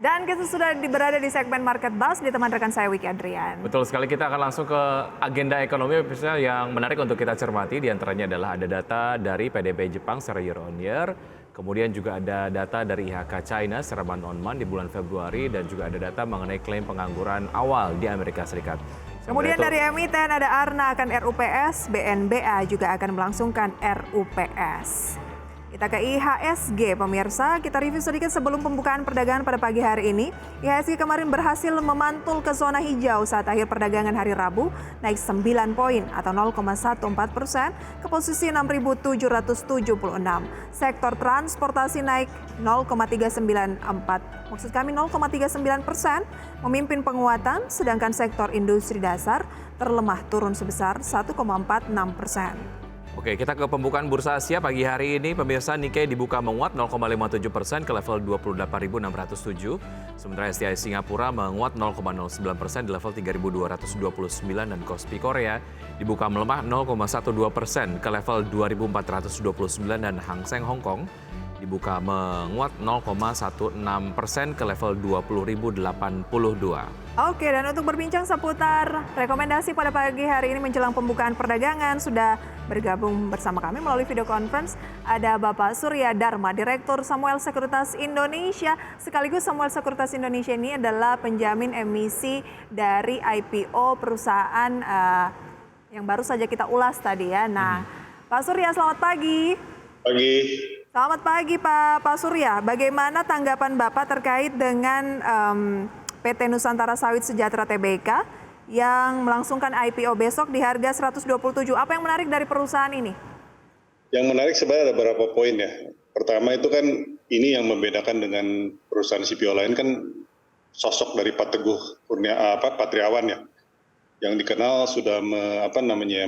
Dan kita sudah berada di segmen Market Buzz ditemani rekan saya Wiki Adrian. Betul sekali, kita akan langsung ke agenda ekonomi misalnya yang menarik untuk kita cermati. Di antaranya adalah ada data dari PDB Jepang secara year on year. Kemudian juga ada data dari IHK China secara month on month di bulan Februari. Dan juga ada data mengenai klaim pengangguran awal di Amerika Serikat. Kemudian dari emiten ada Arna akan RUPS, BNBA juga akan melangsungkan RUPS. Kita ke IHSG pemirsa, kita review sedikit sebelum pembukaan perdagangan pada pagi hari ini. IHSG kemarin berhasil memantul ke zona hijau saat akhir perdagangan hari Rabu, naik 9 poin atau 0,14% ke posisi 6.776. Sektor transportasi naik 0,394, maksud kami 0,39%, memimpin penguatan, sedangkan sektor industri dasar terlemah turun sebesar 1,46%. Oke, kita ke pembukaan bursa Asia pagi hari ini. Pemirsa, Nikkei dibuka menguat 0,57% ke level 28.607. Sementara STI Singapura menguat 0,09% di level 3.229 dan Kospi Korea dibuka melemah 0,12% ke level 2.429 dan Hang Seng Hong Kong dibuka menguat 0,16% ke level 20.082. Oke, dan untuk berbincang seputar rekomendasi pada pagi hari ini menjelang pembukaan perdagangan, sudah bergabung bersama kami melalui video conference ada Bapak Surya Dharma, Direktur Samuel Sekuritas Indonesia. Sekaligus Samuel Sekuritas Indonesia ini adalah penjamin emisi dari IPO perusahaan yang baru saja kita ulas tadi ya. Nah, Pak Surya, selamat pagi. Pagi. Selamat pagi Pak Surya. Bagaimana tanggapan Bapak terkait dengan PT Nusantara Sawit Sejahtera Tbk yang melangsungkan IPO besok di harga 127. Apa yang menarik dari perusahaan ini? Yang menarik sebenarnya ada beberapa poin ya. Pertama itu kan ini yang membedakan dengan perusahaan CPO lain kan sosok dari Pak Teguh Patriawan ya, yang dikenal sudah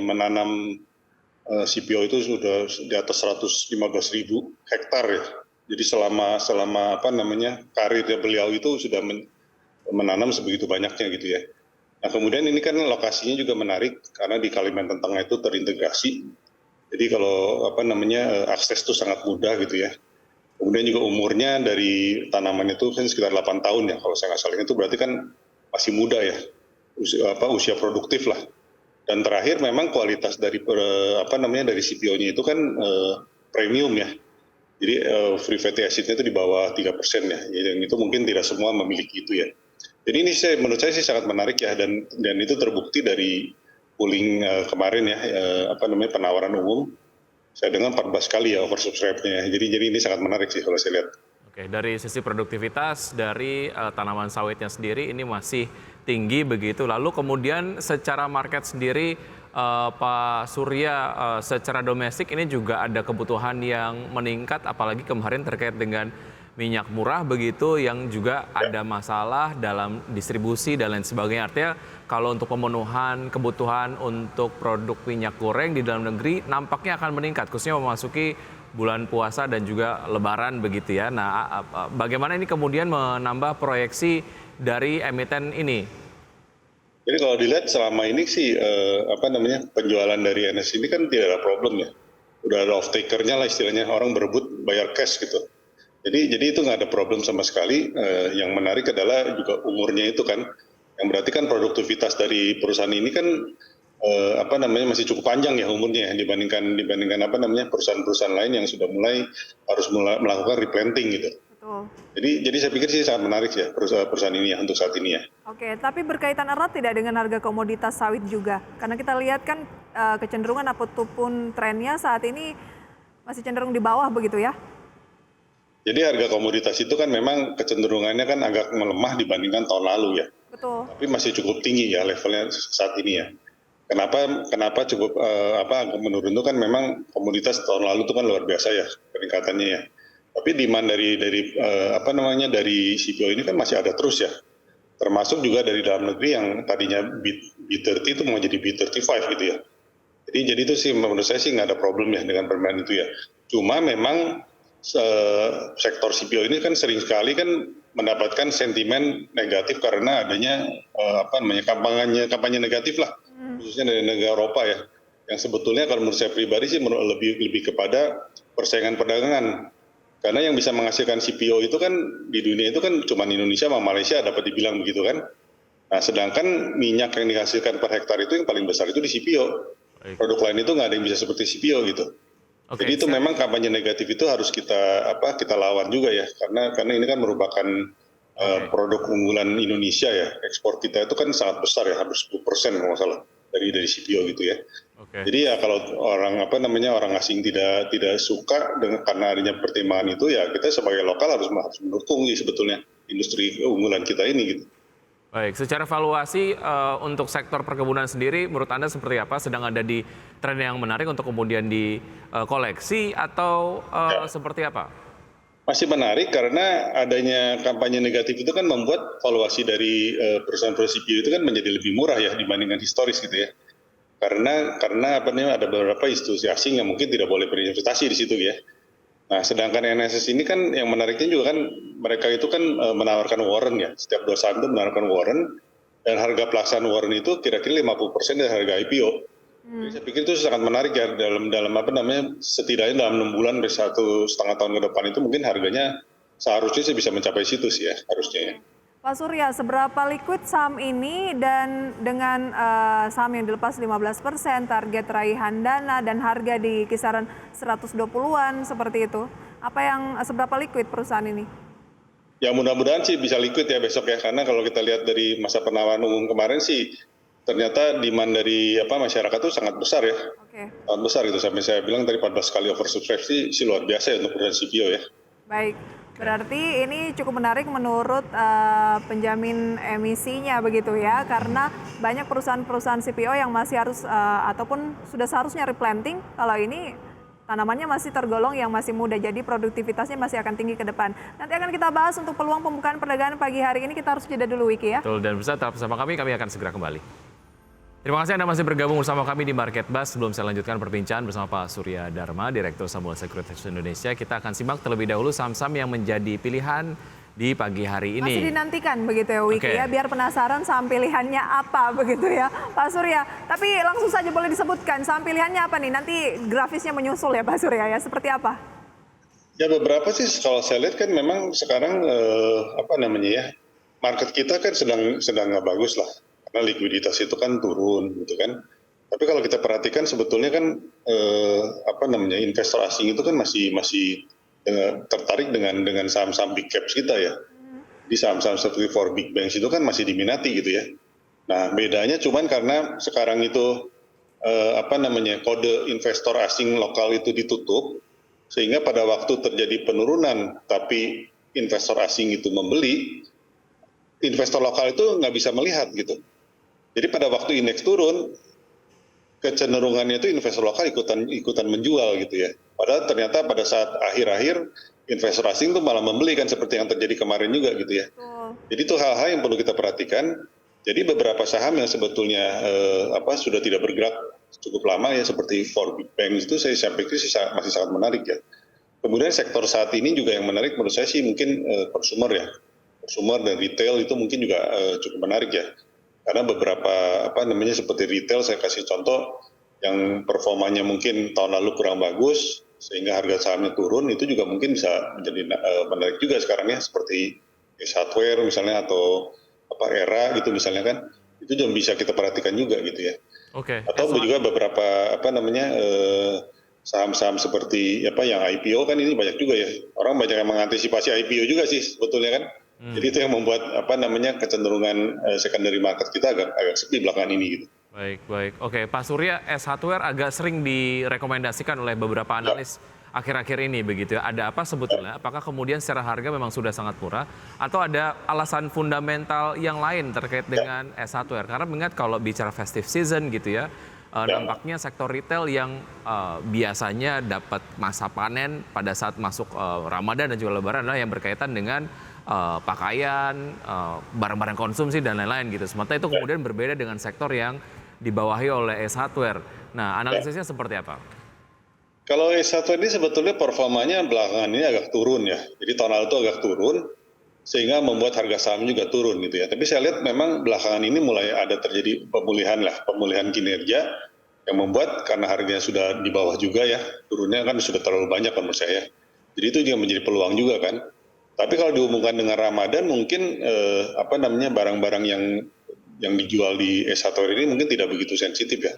menanam CPO itu sudah di atas 115.000 hektar ya. Jadi selama karirnya beliau itu sudah menanam sebegitu banyaknya gitu ya. Nah kemudian ini kan lokasinya juga menarik karena di Kalimantan Tengah itu terintegrasi. Jadi kalau akses itu sangat mudah gitu ya. Kemudian juga umurnya dari tanaman itu kan sekitar 8 tahun ya kalau saya nggak salah, itu berarti kan masih muda ya, usia produktif lah. Dan terakhir memang kualitas dari dari CPO-nya itu kan premium ya. Jadi free fatty acid-nya itu di bawah 3% ya. Yang itu mungkin tidak semua memiliki itu ya. Jadi ini menurut saya sih sangat menarik ya, dan itu terbukti dari pooling kemarin ya, penawaran umum. Saya dengar 14 kali ya oversubscribe-nya. Jadi ini sangat menarik sih kalau saya lihat. Oke, dari sisi produktivitas dari tanaman sawitnya sendiri ini masih tinggi begitu. Lalu kemudian secara market sendiri Pak Surya, secara domestik ini juga ada kebutuhan yang meningkat, apalagi kemarin terkait dengan minyak murah begitu yang juga ada masalah dalam distribusi dan lain sebagainya. Artinya kalau untuk pemenuhan kebutuhan untuk produk minyak goreng di dalam negeri nampaknya akan meningkat, khususnya memasuki bulan puasa dan juga lebaran begitu ya. Nah, bagaimana ini kemudian menambah proyeksi dari emiten ini? Jadi kalau dilihat selama ini sih penjualan dari NS ini kan tidak ada problem ya. Udah ada off takernya lah istilahnya, orang berebut bayar cash gitu. Jadi itu nggak ada problem sama sekali. Yang menarik adalah juga umurnya itu kan, yang berarti kan produktivitas dari perusahaan ini kan masih cukup panjang ya umurnya dibandingkan perusahaan-perusahaan lain yang sudah harus melakukan replanting gitu. Betul. Jadi saya pikir sih sangat menarik ya perusahaan ini ya untuk saat ini ya. Oke, tapi berkaitan erat tidak dengan harga komoditas sawit juga? Karena kita lihat kan kecenderungan ataupun trennya saat ini masih cenderung di bawah begitu ya? Jadi harga komoditas itu kan memang kecenderungannya kan agak melemah dibandingkan tahun lalu ya. Betul. Tapi masih cukup tinggi ya levelnya saat ini ya. Kenapa cukup agak menurun itu kan memang komoditas tahun lalu itu kan luar biasa ya peningkatannya ya. Tapi demand dari CPO ini kan masih ada terus ya. Termasuk juga dari dalam negeri yang tadinya B30 itu mau jadi B35 gitu ya. Jadi itu sih menurut saya sih nggak ada problem ya dengan permainan itu ya. Cuma memang sektor CPO ini kan sering sekali kan mendapatkan sentimen negatif karena adanya kampanye negatif lah, khususnya dari negara Eropa ya, yang sebetulnya kalau menurut saya pribadi sih lebih kepada persaingan perdagangan Karena yang bisa menghasilkan CPO itu kan di dunia itu kan cuma Indonesia sama Malaysia dapat dibilang begitu kan. Nah, sedangkan minyak yang dihasilkan per hektar itu yang paling besar itu di CPO. Baik. Produk lain itu nggak ada yang bisa seperti CPO gitu. Oke, Jadi itu memang kampanye negatif itu harus kita lawan juga ya, karena ini kan merupakan produk unggulan Indonesia ya. Ekspor kita itu kan sangat besar ya, hampir 10% kalau nggak salah dari CPO gitu ya. Oke. Jadi ya kalau orang orang asing tidak suka karena adanya pertimbangan itu ya kita sebagai lokal harus mendukung sih sebetulnya industri unggulan kita ini gitu. Baik, secara valuasi untuk sektor perkebunan sendiri menurut Anda seperti apa? Sedang ada di tren yang menarik untuk kemudian dikoleksi atau seperti apa? Masih menarik karena adanya kampanye negatif itu kan membuat valuasi dari perusahaan-perusahaan CPO itu kan menjadi lebih murah ya dibandingkan historis gitu ya. Karena ada beberapa institusi asing yang mungkin tidak boleh berinvestasi di situ ya. Nah, sedangkan NSS ini kan yang menariknya juga kan mereka itu kan menawarkan warrant ya. Setiap dua saham itu menawarkan warrant dan harga pelaksanaan warrant itu kira-kira 50% dari harga IPO. Jadi saya pikir itu sangat menarik ya dalam setidaknya dalam 6 bulan dari 1,5 tahun ke depan itu mungkin harganya seharusnya bisa mencapai situ sih ya harusnya ya. Pak Surya, seberapa liquid saham ini dan dengan saham yang dilepas 15%, target raihan dana dan harga di kisaran 120-an seperti itu, seberapa liquid perusahaan ini? Ya mudah-mudahan sih bisa liquid ya besok ya, karena kalau kita lihat dari masa penawaran umum kemarin sih ternyata demand dari masyarakat itu sangat besar ya. Oke. Sangat besar itu, sampai saya bilang tadi 14 kali oversubscribe sih luar biasa ya untuk perusahaan CPO ya. Baik. Berarti ini cukup menarik menurut penjamin emisinya begitu ya, karena banyak perusahaan-perusahaan CPO yang masih harus ataupun sudah seharusnya replanting, kalau ini tanamannya masih tergolong yang masih muda, jadi produktivitasnya masih akan tinggi ke depan. Nanti akan kita bahas untuk peluang pembukaan perdagangan pagi hari ini, kita harus jeda dulu Wiki ya. Betul, dan tetap bersama kami akan segera kembali. Terima kasih Anda masih bergabung bersama kami di Market Buzz. Sebelum saya lanjutkan perbincangan bersama Pak Surya Dharma, Direktur Samuel Sekuritas Indonesia, kita akan simak terlebih dahulu saham-saham yang menjadi pilihan di pagi hari ini. Masih dinantikan begitu ya Wiki ya, biar penasaran saham pilihannya apa begitu ya Pak Surya. Tapi langsung saja boleh disebutkan saham pilihannya apa nih? Nanti grafisnya menyusul ya Pak Surya ya, seperti apa? Ya beberapa sih kalau saya lihat kan memang sekarang market kita kan sedang nggak bagus lah. Karena likuiditas itu kan turun gitu kan. Tapi kalau kita perhatikan sebetulnya kan investor asing itu kan masih tertarik dengan saham-saham big caps kita ya. Di saham-saham seperti for big banks itu kan masih diminati gitu ya. Nah, bedanya cuman karena sekarang itu kode investor asing lokal itu ditutup, sehingga pada waktu terjadi penurunan tapi investor asing itu membeli, investor lokal itu nggak bisa melihat gitu. Jadi pada waktu indeks turun, kecenderungannya itu investor lokal ikutan menjual gitu ya. Padahal ternyata pada saat akhir-akhir investor asing itu malah membeli kan, seperti yang terjadi kemarin juga gitu ya. Jadi itu hal-hal yang perlu kita perhatikan. Jadi beberapa saham yang sebetulnya sudah tidak bergerak cukup lama ya, seperti for big banks itu saya pikir masih sangat menarik ya. Kemudian sektor saat ini juga yang menarik menurut saya sih mungkin consumer ya. Consumer dan retail itu mungkin juga cukup menarik ya. Karena beberapa seperti retail, saya kasih contoh yang performanya mungkin tahun lalu kurang bagus sehingga harga sahamnya turun, itu juga mungkin bisa menjadi menarik juga sekarang ya, seperti Ace Hardware misalnya atau Era gitu misalnya kan, itu juga bisa kita perhatikan juga gitu ya. Oke. Atau juga beberapa saham-saham seperti yang IPO kan ini banyak juga ya, orang banyak yang mengantisipasi IPO juga sih sebetulnya kan. Jadi itu yang membuat kecenderungan secondary market kita agak sepi belakangan ini gitu. Baik. Oke, Pak Surya, Ace Hardware agak sering direkomendasikan oleh beberapa analis akhir-akhir ini begitu ya. Ada apa sebetulnya? Apakah kemudian secara harga memang sudah sangat murah atau ada alasan fundamental yang lain terkait dengan Ace Hardware? Karena mengingat kalau bicara festive season gitu ya, nampaknya sektor retail yang biasanya dapat masa panen pada saat masuk Ramadan dan juga Lebaran adalah yang berkaitan dengan pakaian, barang-barang konsumsi dan lain-lain gitu. Sementara itu kemudian berbeda dengan sektor yang dibawahi oleh Ace Hardware. Nah, analisisnya seperti apa? Kalau Ace Hardware ini sebetulnya performanya belakangan ini agak turun ya. Jadi tahun lalu itu agak turun sehingga membuat harga saham juga turun gitu ya. Tapi saya lihat memang belakangan ini mulai ada terjadi pemulihan kinerja yang membuat karena harganya sudah di bawah juga ya, turunnya kan sudah terlalu banyak menurut saya. Jadi itu juga menjadi peluang juga kan. Tapi kalau dihubungkan dengan Ramadan mungkin barang-barang yang dijual di Es Hatower ini mungkin tidak begitu sensitif ya.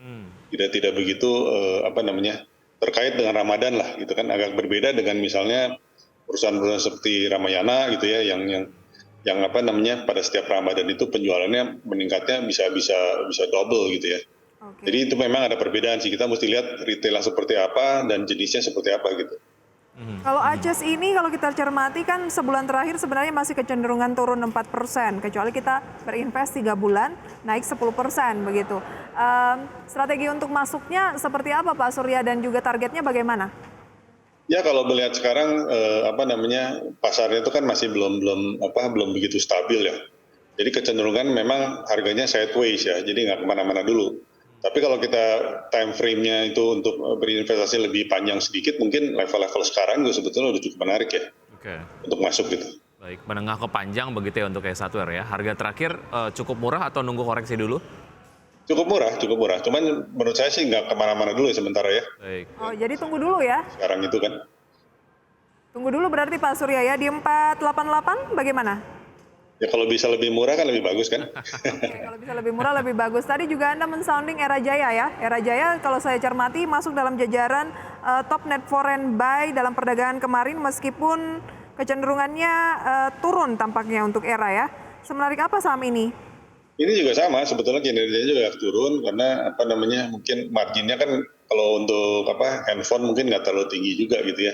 Tidak begitu terkait dengan Ramadan lah gitu kan, agak berbeda dengan misalnya perusahaan-perusahaan seperti Ramayana gitu ya yang pada setiap Ramadan itu penjualannya meningkatnya bisa double gitu ya. Oke. Jadi itu memang ada perbedaan sih, kita mesti lihat retailnya seperti apa dan jenisnya seperti apa gitu. Kalau ACES ini kalau kita cermati kan sebulan terakhir sebenarnya masih kecenderungan turun 4%, kecuali kita berinvest 3 bulan naik 10% begitu. Strategi untuk masuknya seperti apa Pak Surya dan juga targetnya bagaimana? Ya kalau melihat sekarang pasarnya itu kan masih belum begitu stabil ya. Jadi kecenderungan memang harganya sideways ya, jadi nggak kemana-mana dulu. Tapi kalau kita time frame-nya itu untuk berinvestasi lebih panjang sedikit, mungkin level-level sekarang juga sebetulnya udah cukup menarik ya. Oke. Untuk masuk gitu. Baik, menengah ke panjang begitu ya untuk Es Hatower ya. Harga terakhir cukup murah atau nunggu koreksi dulu? Cukup murah. Cuman menurut saya sih nggak kemana-mana dulu ya sementara ya. Baik. Oh, jadi tunggu dulu ya. Sekarang itu kan. Tunggu dulu berarti Pak Surya ya, di 488 bagaimana? Ya kalau bisa lebih murah kan lebih bagus kan. Oke, kalau bisa lebih murah lebih bagus. Tadi juga Anda men-sounding Era Jaya ya. Era Jaya kalau saya cermati masuk dalam jajaran top net foreign buy dalam perdagangan kemarin meskipun kecenderungannya turun tampaknya untuk Era ya. Semenarik apa saham ini? Ini juga sama, sebetulnya kinerjanya juga turun karena mungkin marginnya kan kalau untuk handphone mungkin nggak terlalu tinggi juga gitu ya.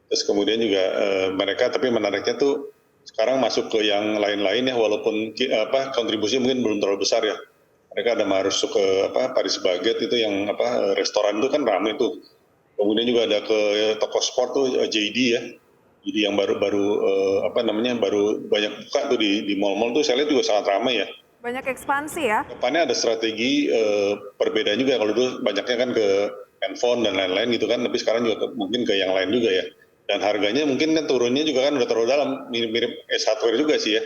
Terus kemudian juga mereka tapi menariknya tuh sekarang masuk ke yang lain-lain ya, walaupun kontribusi mungkin belum terlalu besar ya. Mereka ada masuk ke Paris Baguette itu yang restoran itu kan ramai tuh. Kemudian juga ada ke toko sport tuh JD ya. Jadi yang baru banyak buka tuh di mall-mall tuh saya lihat juga sangat ramai ya. Banyak ekspansi ya. Depannya ada strategi perbedaan juga, kalau dulu banyaknya kan ke handphone dan lain-lain gitu kan, tapi sekarang juga mungkin ke yang lain juga ya. Dan harganya mungkin kan turunnya juga kan udah terlalu dalam, mirip Es Hatower juga sih ya.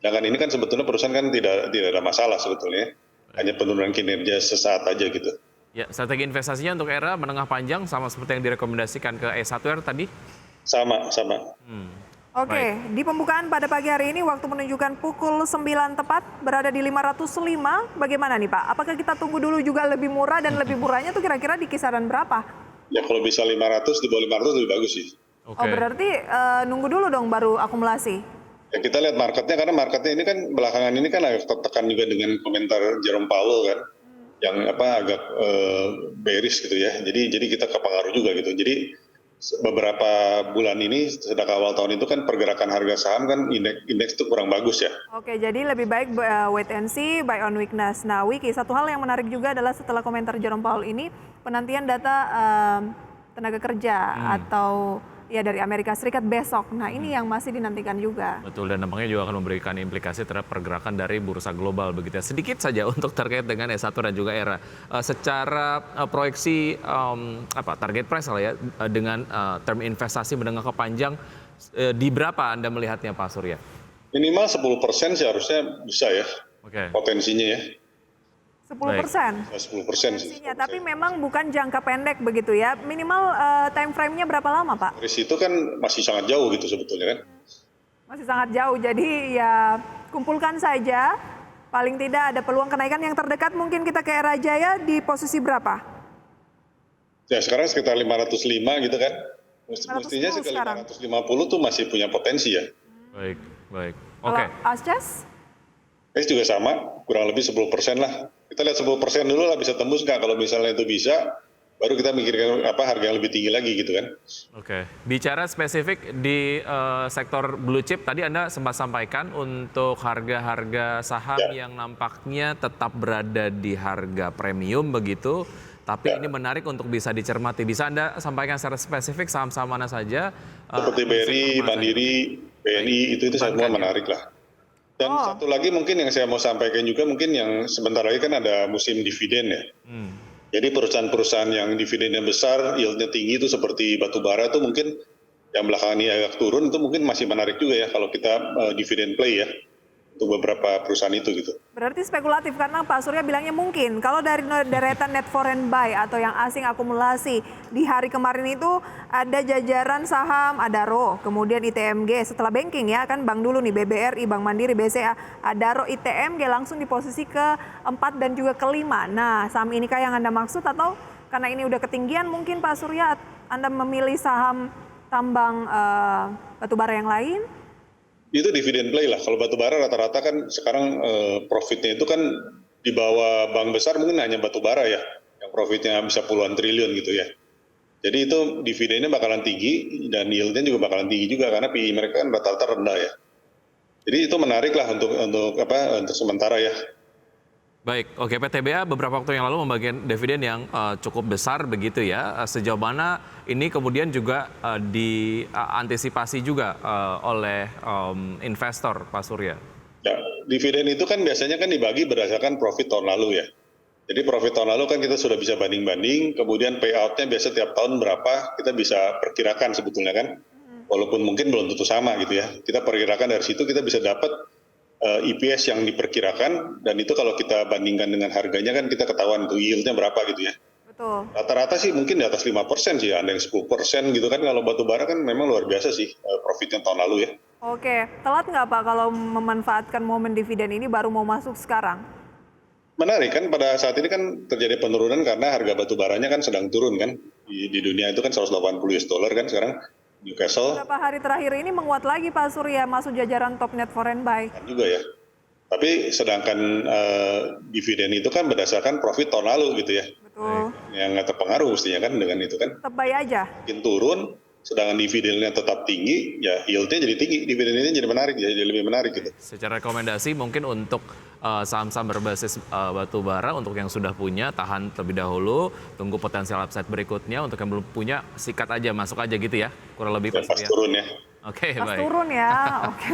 Sedangkan ini kan sebetulnya perusahaan kan tidak ada masalah sebetulnya, hanya penurunan kinerja sesaat aja gitu. Ya, strategi investasinya untuk Era menengah panjang sama seperti yang direkomendasikan ke Es Hatower tadi? Sama. Oke, di pembukaan pada pagi hari ini waktu menunjukkan pukul 9 tepat berada di 505. Bagaimana nih Pak? Apakah kita tunggu dulu juga lebih murah dan lebih murahnya tuh kira-kira di kisaran berapa? Ya kalau bisa 500, di bawah 500 lebih bagus sih. Oke. Oh berarti nunggu dulu dong baru akumulasi. Ya kita lihat marketnya, karena marketnya ini kan belakangan ini kan agak tertekan juga dengan komentar Jerome Powell kan, yang agak bearish gitu ya. Jadi kita kepengaruh juga gitu. Jadi beberapa bulan ini sejak awal tahun itu kan pergerakan harga saham kan indeks itu kurang bagus ya. Oke, jadi lebih baik wait and see, buy on weakness. Nah, Wiki, satu hal yang menarik juga adalah setelah komentar Jerome Powell ini, penantian data tenaga kerja atau ya dari Amerika Serikat besok. Nah, ini yang masih dinantikan juga. Betul, dan nampaknya juga akan memberikan implikasi terhadap pergerakan dari bursa global begitu ya. Sedikit saja untuk terkait dengan Es Hatower dan juga Era. Secara proyeksi target price lah ya dengan term investasi menengah ke panjang di berapa Anda melihatnya Pak Surya? Minimal 10% sih harusnya bisa ya. Oke. Potensinya ya. 10%. 10% sih. Tapi memang bukan jangka pendek begitu ya. Minimal time frame-nya berapa lama, Pak? Dari situ kan masih sangat jauh gitu sebetulnya kan. Masih sangat jauh. Jadi ya kumpulkan saja. Paling tidak ada peluang kenaikan yang terdekat mungkin kita ke Era Jaya di posisi berapa? Ya sekarang sekitar 505 gitu kan. Mestinya sekitar 550 tuh masih punya potensi ya. Baik. Kalau Oke. ACES? ACES juga sama, kurang lebih 10% lah. Kita lihat 10% dulu lah bisa tembus nggak. Kalau misalnya itu bisa, baru kita mikirkan harga yang lebih tinggi lagi gitu kan. Oke. Bicara spesifik di sektor blue chip, tadi Anda sempat sampaikan untuk harga-harga saham yang nampaknya tetap berada di harga premium begitu. Tapi ini menarik untuk bisa dicermati. Bisa Anda sampaikan secara spesifik saham-saham mana saja? Seperti BRI, Mandiri, BNI, itu semua menarik lah. Dan satu lagi mungkin yang saya mau sampaikan juga mungkin yang sebentar lagi kan ada musim dividen ya. Jadi perusahaan-perusahaan yang dividennya besar, yieldnya tinggi itu seperti batubara itu mungkin yang belakangan ini agak turun itu mungkin masih menarik juga ya kalau kita dividen play ya. untuk beberapa perusahaan itu gitu. Berarti spekulatif karena Pak Surya bilangnya mungkin kalau dari deretan net foreign buy atau yang asing akumulasi di hari kemarin itu ada jajaran saham Adaro, kemudian ITMG setelah banking ya kan bank dulu nih BBRI, Bank Mandiri, BCA, Adaro, ITMG langsung di posisi ke-4 dan juga ke-5. Nah, saham ini kah yang Anda maksud atau karena ini udah ketinggian mungkin Pak Surya Anda memilih saham tambang batubara yang lain? Itu dividen play lah. Kalau batubara rata-rata kan sekarang profitnya itu kan di bawah bank besar mungkin hanya batubara ya, yang profitnya bisa puluhan triliun gitu ya. Jadi itu dividennya bakalan tinggi dan yieldnya juga bakalan tinggi juga karena PI mereka kan rata-rata rendah ya. Jadi itu menarik lah untuk sementara ya. Baik, oke, PTBA beberapa waktu yang lalu membagikan dividen yang cukup besar begitu ya. Sejauh mana ini kemudian juga diantisipasi juga oleh investor, Pak Surya? Ya, dividen itu kan biasanya kan dibagi berdasarkan profit tahun lalu ya. Jadi profit tahun lalu kan kita sudah bisa banding-banding, kemudian payout-nya biasa tiap tahun berapa kita bisa perkirakan sebetulnya kan. Walaupun mungkin belum tentu sama gitu ya. Kita perkirakan dari situ kita bisa dapat EPS yang diperkirakan dan itu kalau kita bandingkan dengan harganya kan kita ketahuan tuh yield-nya berapa gitu ya. Betul. Rata-rata sih mungkin di atas 5% sih, ada yang 10% gitu kan. Kalau batubara kan memang luar biasa sih profitnya tahun lalu ya. Oke, telat nggak Pak kalau memanfaatkan momen dividen ini baru mau masuk sekarang? Menarik kan pada saat ini kan terjadi penurunan karena harga batubaranya kan sedang turun kan. Di dunia itu kan $180 kan sekarang. Newcastle Beberapa hari terakhir ini menguat lagi Pak Surya masuk jajaran top net foreign buy. juga ya. Tapi sedangkan dividen itu kan berdasarkan profit tahun lalu gitu ya. Betul. Yang nggak terpengaruh mestinya kan dengan itu kan. Tetap buy aja. Mungkin turun, sedangkan dividennya tetap tinggi, ya yieldnya jadi tinggi. Dividennya jadi menarik, jadi lebih menarik gitu. Secara rekomendasi mungkin untuk saham-saham berbasis batu bara untuk yang sudah punya tahan terlebih dahulu, tunggu potensial upside berikutnya. Untuk yang belum punya sikat aja, masuk aja gitu ya, kurang lebih Dan pas turun ya. Oke, Pas baik. turun ya. Oke.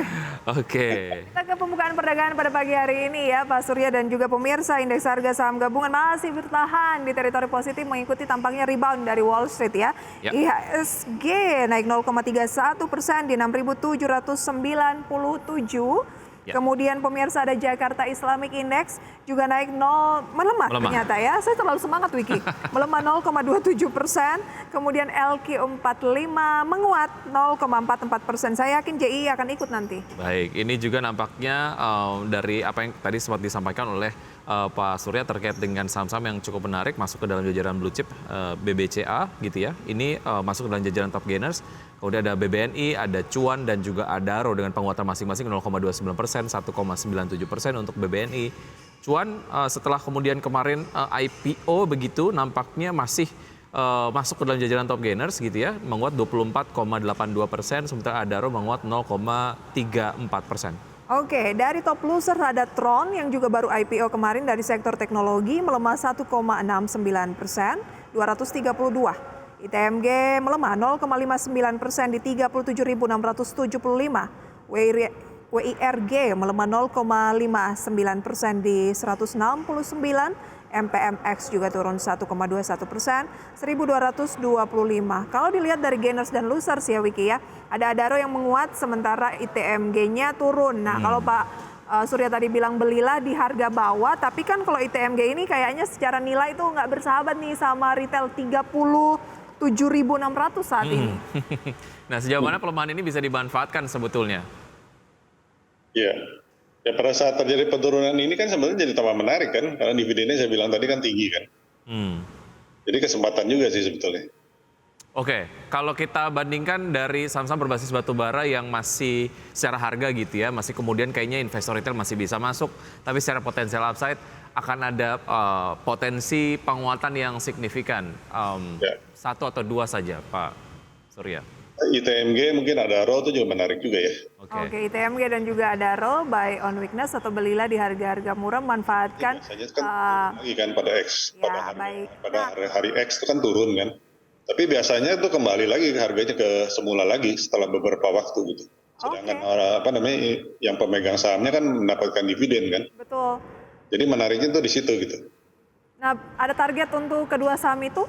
Oke. Kita ke pembukaan perdagangan pada pagi hari ini ya Pak Surya dan juga pemirsa, indeks harga saham gabungan masih bertahan di teritori positif mengikuti tampaknya rebound dari Wall Street ya. Ya. IHSG naik 0,31% di 6.797. Ya. Kemudian pemirsa ada Jakarta Islamic Index juga naik melemah ternyata ya. Saya terlalu semangat Wiki. Melemah 0,27%. Kemudian LQ45 menguat 0,44%. Saya yakin JI akan ikut nanti. Baik, ini juga nampaknya dari apa yang tadi sempat disampaikan oleh Pak Surya terkait dengan saham-saham yang cukup menarik masuk ke dalam jajaran blue chip BBCA gitu ya. Ini masuk ke dalam jajaran top gainers. Kemudian ada BBNI, ada Cuan dan juga Adaro dengan penguatan masing-masing 0,29%, 1,97% untuk BBNI. Cuan setelah kemudian kemarin IPO begitu nampaknya masih masuk ke dalam jajaran top gainers gitu ya, menguat 24,82%, sementara Adaro menguat 0,34%. Oke, dari top loser ada Tron yang juga baru IPO kemarin dari sektor teknologi melemah 1,69%, 232. ITMG melemah 0,59% di 37.675. WIRG melemah 0,59% di 169. MPMX juga turun 1,21%, 1.225. Kalau dilihat dari gainers dan losers ya Wiki ya, ada Adaro yang menguat sementara ITMG-nya turun. Nah kalau Pak Surya tadi bilang belilah di harga bawah, tapi kan kalau ITMG ini kayaknya secara nilai itu nggak bersahabat nih sama retail 37.600 saat ini. Nah sejauh mana pelemahan ini bisa dimanfaatkan sebetulnya? Iya. Ya pada saat terjadi penurunan ini kan sebenarnya jadi tambah menarik kan, karena dividennya saya bilang tadi kan tinggi kan. Jadi kesempatan juga sih sebetulnya. Oke, kalau kita bandingkan dari saham-saham berbasis batubara yang masih secara harga gitu ya, masih kemudian kayaknya investor retail masih bisa masuk, tapi secara potensial upside akan ada potensi penguatan yang signifikan. Satu atau dua saja, Pak Surya. ITMG mungkin Adaro itu juga menarik juga ya. Oke, ITMG dan juga Adaro buy on weakness atau belilah di harga-harga murah manfaatkan. Biasanya kan lagi kan pada X, Ya, pada hari X itu kan turun kan. Tapi biasanya itu kembali lagi harganya ke semula lagi setelah beberapa waktu gitu. Sedangkan yang pemegang sahamnya kan mendapatkan dividen kan. Betul. Jadi menariknya tuh di situ gitu. Nah, ada target untuk kedua saham itu?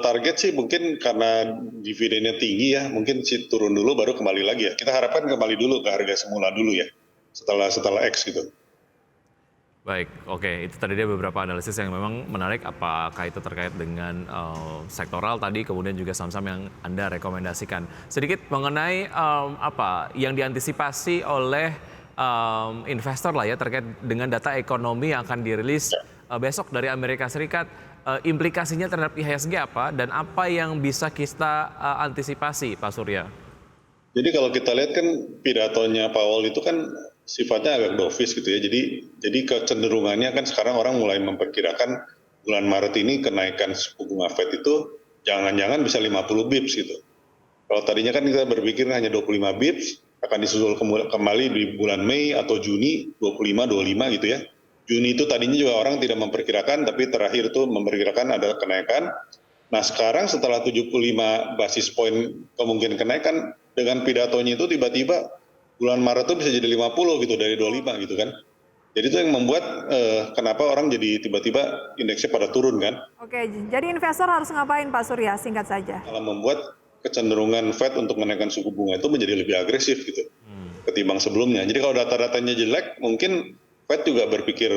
Target sih mungkin karena dividennya tinggi ya, mungkin sih turun dulu baru kembali lagi ya. Kita harapkan kembali dulu ke harga semula dulu ya, setelah X gitu. Baik, oke. Itu tadi dia beberapa analisis yang memang menarik. Apakah itu terkait dengan sektoral tadi, kemudian juga saham-saham yang Anda rekomendasikan. Sedikit mengenai apa yang diantisipasi oleh investor lah ya terkait dengan data ekonomi yang akan dirilis besok dari Amerika Serikat. Implikasinya terhadap IHSG apa dan apa yang bisa kita antisipasi, Pak Surya? Jadi kalau kita lihat kan pidatonya Powell itu kan sifatnya agak dovish gitu ya. Jadi kecenderungannya kan sekarang orang mulai memperkirakan bulan Maret ini kenaikan suku bunga Fed itu jangan-jangan bisa 50 bips gitu. Kalau tadinya kan kita berpikir hanya 25 bips, akan disusul kembali di bulan Mei atau Juni 25 gitu ya. Juni itu tadinya juga orang tidak memperkirakan, tapi terakhir itu memperkirakan ada kenaikan. Nah sekarang setelah 75 basis poin kemungkinan kenaikan, dengan pidatonya itu tiba-tiba bulan Maret itu bisa jadi 50 gitu dari 25 gitu kan. Jadi itu yang membuat kenapa orang jadi tiba-tiba indeksnya pada turun kan. Oke, jadi investor harus ngapain Pak Surya? Singkat saja. Malah membuat kecenderungan Fed untuk menaikkan suku bunga itu menjadi lebih agresif gitu ketimbang sebelumnya. Jadi kalau data-datanya jelek, mungkin Fed juga berpikir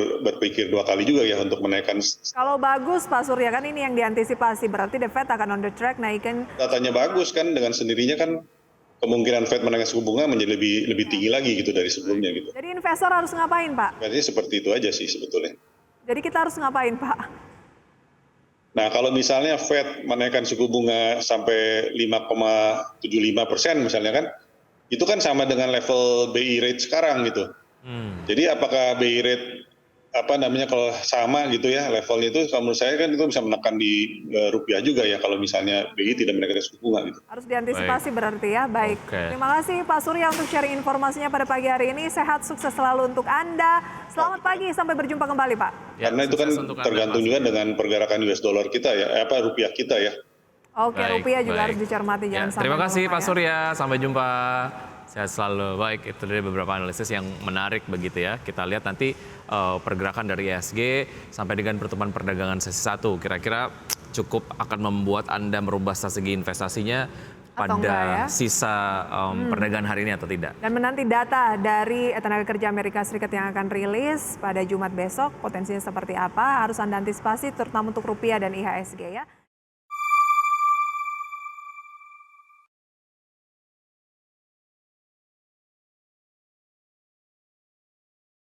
2 kali juga ya untuk menaikkan. Kalau bagus Pak Surya, kan ini yang diantisipasi, berarti The Fed akan on the track naikin. Datanya bagus kan, dengan sendirinya kan kemungkinan Fed menaikkan suku bunga menjadi lebih tinggi lagi gitu dari sebelumnya gitu. Jadi investor harus ngapain Pak? Jadi seperti itu aja sih sebetulnya. Jadi kita harus ngapain Pak? Nah kalau misalnya Fed menaikkan suku bunga sampai 5,75% misalnya kan, itu kan sama dengan level BI rate sekarang gitu. Jadi apakah BI rate kalau sama gitu ya levelnya itu, kalau menurut saya kan itu bisa menekan di rupiah juga ya kalau misalnya BI tidak menaikkan suku bunga gitu. Harus diantisipasi berarti ya. Baik. Oke. Terima kasih Pak Surya untuk sharing informasinya pada pagi hari ini. Sehat, sukses selalu untuk Anda. Selamat pagi, sampai berjumpa kembali Pak. Ya, Karena itu kan sukses untuk Anda, tergantung Pak juga Surya. dengan pergerakan US dollar kita ya, rupiah kita ya. Oke, Baik, rupiah juga baik. harus dicermati, jangan Ya, sampai terima kasih melemah Pak ya. Surya, sampai jumpa. Sehat selalu. Baik, itu dari beberapa analisis yang menarik begitu ya. Kita lihat nanti pergerakan dari IHSG sampai dengan pertemuan perdagangan sesi 1. Kira-kira cukup akan membuat Anda merubah strategi investasinya Atau enggak ya? pada sisa perdagangan hari ini atau tidak. Dan menanti data dari tenaga kerja Amerika Serikat yang akan rilis pada Jumat besok, potensinya seperti apa, harus Anda antisipasi terutama untuk rupiah dan IHSG ya.